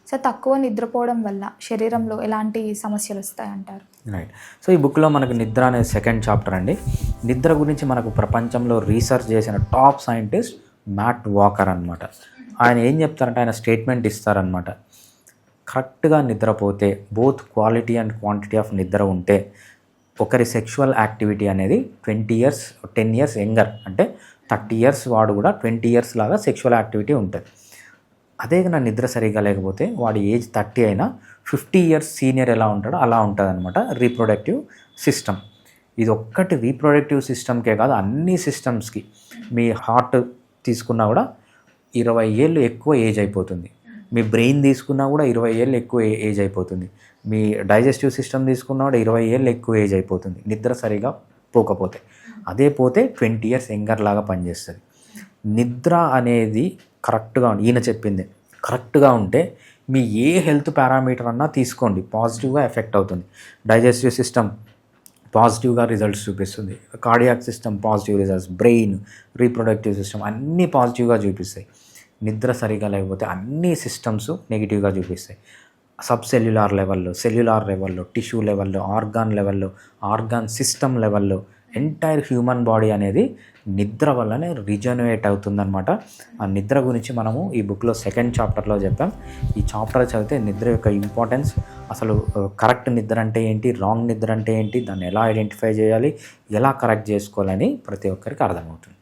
So తక్కువ నిద్రపోవడం వల్ల శరీరంలో ఎలాంటి సమస్యలు వస్తాయంటారు? రైట్. సో ఈ బుక్లో మనకు నిద్ర అనే సెకండ్ చాప్టర్ అండి. నిద్ర గురించి మనకు ప్రపంచంలో రీసెర్చ్ చేసిన టాప్ సైంటిస్ట్ మ్యాట్ వాకర్ అనమాట. ఆయన ఏం చెప్తారంటే, ఆయన స్టేట్మెంట్ ఇస్తారనమాట. కరెక్ట్గా నిద్రపోతే, both quality and quantity of నిద్ర ఉంటే ఒకరి సెక్షువల్ యాక్టివిటీ అనేది 10 ఇయర్స్ యంగర్, అంటే 30 ఇయర్స్ వాడు కూడా 20 ఇయర్స్ లాగా సెక్షువల్ యాక్టివిటీ ఉంటుంది. అదే నా నిద్ర సరిగ్గా లేకపోతే వాడి ఏజ్ 30 అయినా 50 ఇయర్స్ సీనియర్ ఎలా ఉంటాడో అలా ఉంటుంది అనమాట రీప్రొడక్టివ్ సిస్టమ్. ఇది ఒక్కటి రీప్రొడక్టివ్ సిస్టమ్కే కాదు, అన్ని సిస్టమ్స్కి. మీ హార్ట్ తీసుకున్నా కూడా 20 ఏళ్ళు ఎక్కువ ఏజ్ అయిపోతుంది. మీ బ్రెయిన్ తీసుకున్నా కూడా 20 ఏళ్ళు ఎక్కువ ఏజ్ అయిపోతుంది. మీ డైజెస్టివ్ సిస్టమ్ తీసుకున్నా కూడా 20 ఏళ్ళు ఎక్కువ ఏజ్ అయిపోతుంది నిద్ర సరిగా పోకపోతే. అదే పోతే 20 ఇయర్స్ యంగర్ లాగా పనిచేస్తుంది. నిద్ర అనేది కరెక్ట్గా ఈయన చెప్పింది కరెక్ట్గా ఉంటే మీ ఏ హెల్త్ పారామీటర్ అన్నా తీసుకోండి, పాజిటివ్గా ఎఫెక్ట్ అవుతుంది. డైజెస్టివ్ సిస్టమ్ పాజిటివ్గా రిజల్ట్స్ చూపిస్తుంది, cardiac system positive results, brain, reproductive system అన్నీ పాజిటివ్గా చూపిస్తాయి. నిద్ర సరిగా లేకపోతే అన్ని సిస్టమ్స్ నెగిటివ్గా చూపిస్తాయి. సబ్ సెల్యులార్ లెవెల్లో, సెల్యులార్ లెవెల్లో, టిష్యూ లెవెల్లో, ఆర్గాన్ లెవెల్లో, ఆర్గాన్ సిస్టమ్ లెవెల్లో ఎంటైర్ హ్యూమన్ బాడీ అనేది నిద్ర వల్లనే రిజనరేట్ అవుతుందన్నమాట. ఆ నిద్ర గురించి మనము ఈ బుక్లో సెకండ్ చాప్టర్లో చెప్పాం. ఈ చాప్టర్ చదివితే నిద్ర యొక్క ఇంపార్టెన్స్, అసలు కరెక్ట్ నిద్ర అంటే ఏంటి, రాంగ్ నిద్ర అంటే ఏంటి, దాన్ని ఎలా ఐడెంటిఫై చేయాలి, ఎలా కరెక్ట్ చేసుకోవాలని ప్రతి ఒక్కరికి అర్థమవుతుంది.